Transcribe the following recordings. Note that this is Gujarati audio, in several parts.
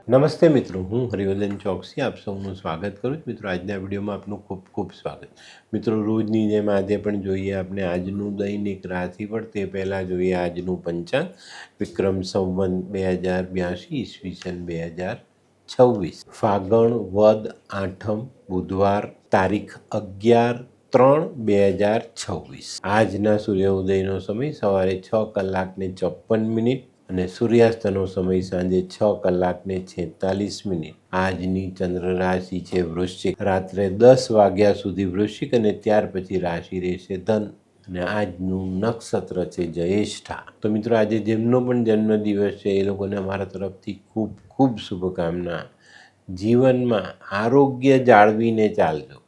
નમસ્તે મિત્રો, હું હરિવર્ધન ચોકસી આપ સૌનું સ્વાગત કરું છું. મિત્રો, આજના વિડીયોમાં આપનું ખૂબ ખૂબ સ્વાગત. મિત્રો, રોજની જેમ આજે પણ જોઈએ આપણે આજનું દૈનિક રાશિફળ. તે પહેલાં જોઈએ આજનું પંચાંગ. વિક્રમ સંવત 2082 ઈસવીસન 2026, ફાગણ વદ આઠમ, બુધવાર, તારીખ 11/3/2026. આજના સૂર્યોદયનો સમય સવારે 6:54 અને સૂર્યાસ્તનો સમય સાંજે 6:46. આજની ચંદ્ર રાશિ છે વૃશ્ચિક. રાત્રે 10 વાગ્યા સુધી વૃશ્ચિક અને ત્યાર પછી રાશિ રહેશે ધન. અને આજનું નક્ષત્ર છે જ્યેષ્ઠા. તો મિત્રો, આજે જેમનો પણ જન્મદિવસ છે એ લોકોને અમારા તરફથી ખૂબ ખૂબ શુભકામના. જીવનમાં આરોગ્ય જાળવીને ચાલજો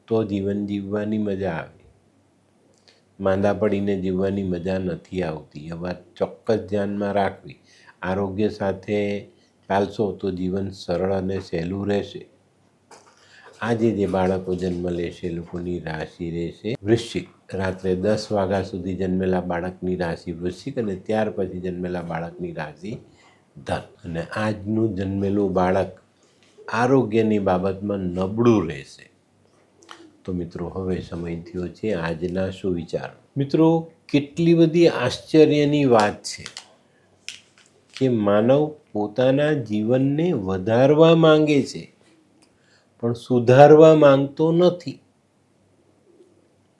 તો જીવન જીવવાની મજા આવે. માંદા પડીને જીવવાની મજા નથી આવતી. આ વાત ચોક્કસ ધ્યાનમાં રાખવી. આરોગ્ય સાથે ચાલશો તો જીવન સરળ અને સહેલું રહેશે. આજે જે બાળકો જન્મ લેશે એ લોકોની રાશિ રહેશે વૃશ્ચિક. રાત્રે 10 વાગ્યા સુધી જન્મેલા બાળકની રાશિ વૃશ્ચિક અને ત્યાર પછી જન્મેલા બાળકની રાશિ ધન. અને આજનું જન્મેલું બાળક આરોગ્યની બાબતમાં નબળું રહેશે. તો મિત્રો, હવે સમય થયો છે આજના સુવિચારો. મિત્રો, કેટલી બધી આશ્ચર્યની વાત છે કે માનવ પોતાના જીવનને વધારવા માંગે છે પણ સુધારવા માંગતો નથી.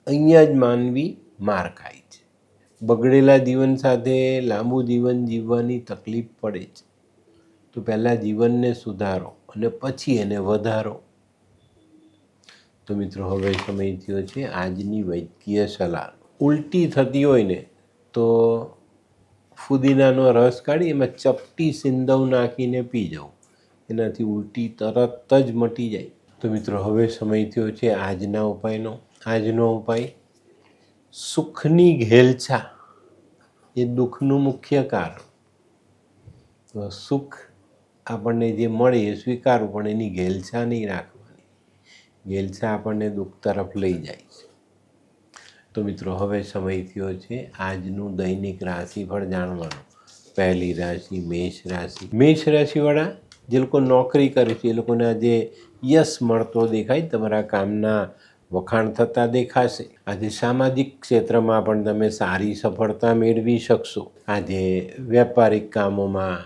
અહીંયા જ માનવી માર ખાય છે. બગડેલા જીવન સાથે લાંબુ જીવન જીવવાની તકલીફ પડે છે. તો પહેલાં જીવનને સુધારો અને પછી એને વધારો. તો મિત્રો, હવે સમય થયો છે આજની વૈદ્યકીય સલાહ. ઉલટી થતી હોય ને તો ફુદીનાનો રસ કાઢી એમાં ચપટી સિંદવ નાખીને પી જાઓ. એનાથી ઉલટી તરત જ મટી જાય. તો મિત્રો, હવે સમય થયો છે આજના ઉપાયનો. આજનો ઉપાય સુખની ઘેલછા એ દુઃખનું મુખ્ય કારણ. તો સુખ આપણને જે મળે એ સ્વીકારવું, પણ એની ઘેલછા નહીં રાખવાની. ઘેલછા આપણને દુઃખ તરફ લઈ જાય છે. તો મિત્રો, હવે સમય થયો છે આજનું દૈનિક રાશિફળ જાણવાનું. પહેલી રાશિ મેષ રાશિ. મેષ રાશિવાળા જે લોકો નોકરી કરે છે એ લોકોને આજે યશ મળતો દેખાય. તમારા કામના વખાણ થતા દેખાશે. આજે સામાજિક ક્ષેત્રમાં પણ તમે સારી સફળતા મેળવી શકશો. આજે વ્યાપારિક કામોમાં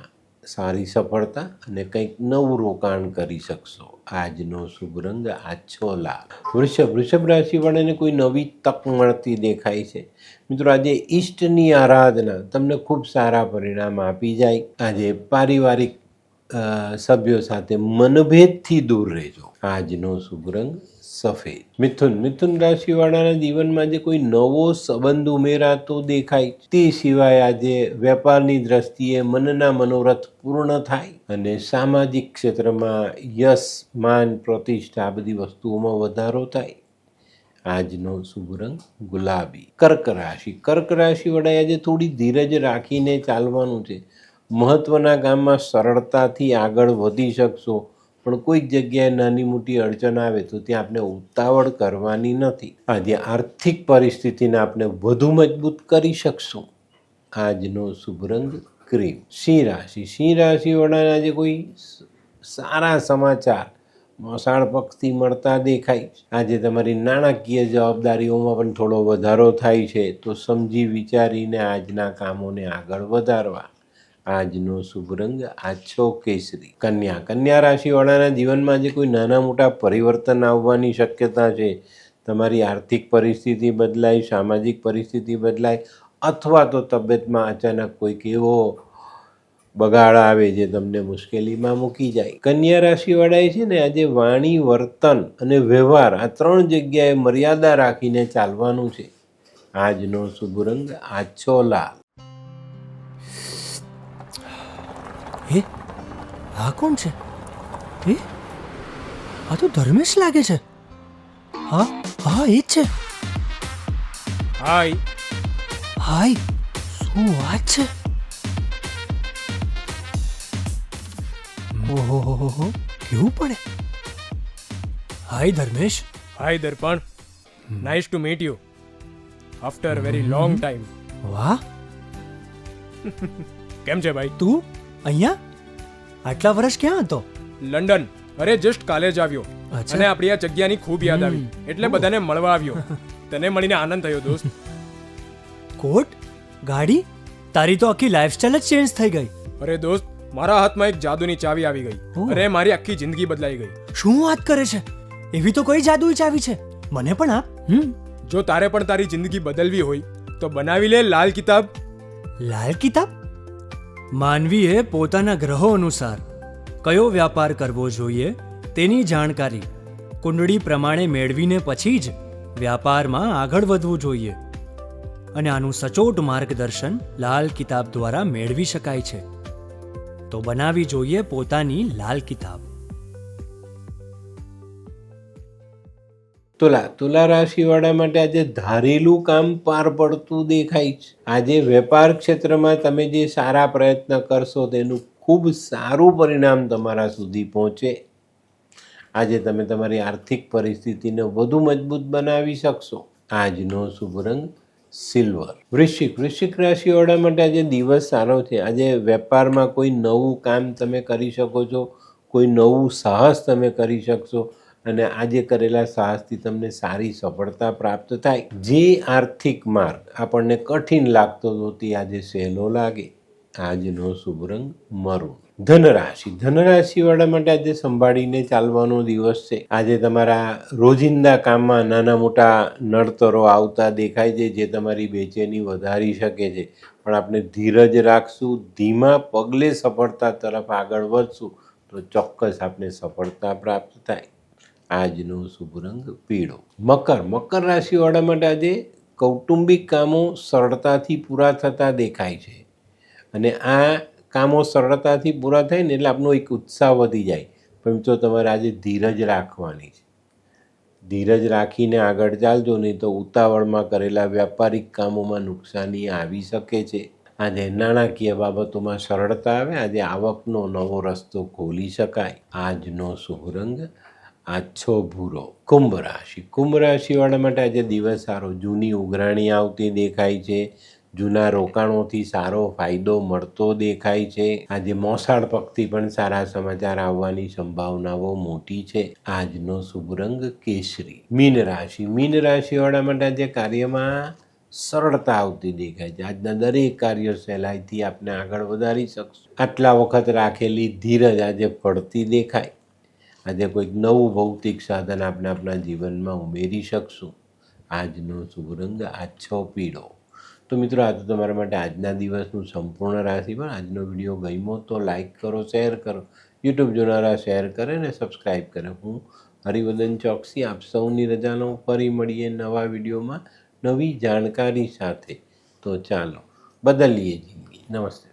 સારી સફળતા અને કંઈક નવું રોકાણ કરી શકશો. આજનો શુભ રંગ આછો લાલ. વૃષભ રાશિવાળાને કોઈ નવી તક મળતી દેખાય છે. મિત્રો, આજે ઈષ્ટની આરાધના તમને ખૂબ સારા પરિણામ આપી જાય. આજે પારિવારિક સભ્યો સાથે મનભેદથી દૂર રહેજો. આજનો શુભ રંગ સફેદ. મિથુન રાશિવાળાના જીવનમાં જે કોઈ નવો સંબંધ ઉમેરાતો દેખાય. તે સિવાય આજે વેપારની દ્રષ્ટિએ મનના મનોરથ પૂર્ણ થાય અને સામાજિક ક્ષેત્રમાં યશ, માન, પ્રતિષ્ઠા બધી વસ્તુઓમાં વધારો થાય. આજનો શુભ રંગ ગુલાબી. કર્ક રાશિવાળાએ આજે થોડી ધીરજ રાખીને ચાલવાનું છે. મહત્વના કામમાં સરળતાથી આગળ વધી શકશો, પણ કોઈક જગ્યાએ નાની મોટી અડચણ આવે તો ત્યાં આપણે ઉતાવળ કરવાની નથી. આજે આર્થિક પરિસ્થિતિને આપણે વધુ મજબૂત કરી શકશું. આજનો શુભ રંગ ક્રીમ. સિંહ રાશિવાળાને આજે કોઈ સારા સમાચાર મોસાળ પક્ષથી મળતા દેખાય. આજે તમારી નાણાકીય જવાબદારીઓમાં પણ થોડો વધારો થાય છે. તો સમજી વિચારીને આજના કામોને આગળ વધારવા. આજનો શુભ રંગ આછો કેસરી. કન્યા રાશિવાળાના જીવનમાં જે કોઈ નાના મોટા પરિવર્તન આવવાની શક્યતા છે. તમારી આર્થિક પરિસ્થિતિ બદલાય, સામાજિક પરિસ્થિતિ બદલાય, અથવા તો તબિયતમાં અચાનક કોઈક એવો બગાડ આવે જે તમને મુશ્કેલીમાં મૂકી જાય. કન્યા રાશિવાળાએ છે ને આજે વાણી, વર્તન અને વ્યવહાર આ 3 જગ્યાએ મર્યાદા રાખીને ચાલવાનું છે. આજનો શુભ રંગ આછો લાલ. હે, આ કોણ છે? હે, આ તો ધર્મેશ લાગે છે. હા, એ જ છે. હાય, શું વાત છે? ઓહો, કેવું પડે? Hi Dharmesh. Hi Darpan. Nice to meet you after very long time. વાહ, કેમ છે ભાઈ? તું અહીંયા? આટલા વર્ષ ક્યાં હતો? લંડન. અરે જસ્ટ કાલે જ આવ્યો અચ્છા. અને આપણી આ જગ્યાની ખૂબ યાદ આવી એટલે બધાને મળવા આવ્યો. તને મળીને આનંદ થયો દોસ્ત. કોટ, ગાડી, તારી તો આખી લાઈફસ્ટાઈલ જ ચેન્જ થઈ ગઈ. અરે દોસ્ત, મારા હાથમાં એક જાદુની ચાવી આવી ગઈ ઓહ. અને મારી આખી જિંદગી બદલાઈ ગઈ. શું વાત કરે છે? એવી તો કઈ જાદુઈ ચાવી છે? મને પણ આપ. જો તારે પણ તારી જિંદગી બદલવી હોય તો બનાવી લે લાલ કિતાબ. લાલ કિતાબ? માનવીએ પોતાના ગ્રહો અનુસાર કયો વ્યાપાર કરવો જોઈએ તેની જાણકારી કુંડળી પ્રમાણે મેળવીને પછી જ વ્યાપારમાં આગળ વધવું જોઈએ. અને આનું સચોટ માર્ગદર્શન લાલ કિતાબ દ્વારા મેળવી શકાય છે. તો બનાવી જોઈએ પોતાની લાલ કિતાબ. તુલા રાશિવાળા માટે આજે ધારેલું કામ પાર પડતું દેખાય છે. આજે વેપાર ક્ષેત્રમાં તમે જે સારા પ્રયત્ન કરશો તેનું ખૂબ સારું પરિણામ તમારા સુધી પહોંચે. આજે તમે તમારી આર્થિક પરિસ્થિતિને વધુ મજબૂત બનાવી શકશો. આજનો શુભ રંગ સિલ્વર. વૃશ્ચિક રાશિવાળા માટે આજે દિવસ સારો છે. આજે વેપારમાં કોઈ નવું કામ તમે કરી શકો છો, કોઈ નવું સાહસ તમે કરી શકશો અને આજે કરેલા સાહસથી તમને સારી સફળતા પ્રાપ્ત થાય. જે આર્થિક માર્ગ આપણને કઠિન લાગતો હતો તે આજે સહેલો લાગે. આજનો શુભ રંગ મરૂન. ધનરાશિવાળા માટે આજે સંભાળીને ચાલવાનો દિવસ છે. આજે તમારા રોજિંદા કામમાં નાના મોટા નડતરો આવતા દેખાય છે જે તમારી બેચેની વધારી શકે છે, પણ આપણે ધીરજ રાખશું, ધીમા પગલે સફળતા તરફ આગળ વધશું તો ચોક્કસ આપણે સફળતા પ્રાપ્ત થાય. આજનો શુભ રંગ પીળો. મકર રાશિવાળા માટે આજે કૌટુંબિક કામો સરળતાથી પૂરા થતા દેખાય છે અને આ કામો સરળતાથી પૂરા થાય ને એટલે આપણો એક ઉત્સાહ વધી જાય. પણ તો તમારે આજે ધીરજ રાખવાની છે. ધીરજ રાખીને આગળ ચાલજો, નહીં તો ઉતાવળમાં કરેલા વ્યાપારિક કામોમાં નુકસાની આવી શકે છે. આજે નાણાકીય બાબતોમાં સરળતા આવે. આજે આવકનો નવો રસ્તો ખોલી શકાય. આજનો શુભ રંગ આછો ભૂરો. કુંભ રાશિવાળા માટે આજે દિવસ સારો. જૂની ઉઘરાણી આવતી દેખાય છે. જૂના રોકાણોથી સારો ફાયદો મળતો દેખાય છે. આજે મોસાળ પક્ષથી પણ સારા સમાચાર આવવાની સંભાવનાઓ મોટી છે. આજનો શુભ રંગ કેસરી. મીન રાશિવાળા માટે આજે કાર્યમાં સરળતા આવતી દેખાય છે. આજના દરેક કાર્ય સહેલાઈથી આપણે આગળ વધારી શકશું. આટલા વખત રાખેલી ધીરજ આજે ફળતી દેખાય. આજે કોઈક નવું ભૌતિક સાધન આપણે આપણા જીવનમાં ઉમેરી શકશું. આજનો શુભ રંગ આછો પીળો. તો મિત્રો, આ તો તમારા માટે આજના દિવસનું સંપૂર્ણ રાશિફળ. આજનો વિડીયો ગમ્યો તો લાઈક કરો, શેર કરો. યુટ્યુબ જોનારા શેર કરે ને સબસ્ક્રાઈબ કરે. હું હરિવર્ધન ચોકસી આપ સૌની રજા લઉં. ફરી મળીએ નવા વિડીયોમાં નવી જાણકારી સાથે. તો ચાલો બદલીએ જિંદગી. નમસ્તે.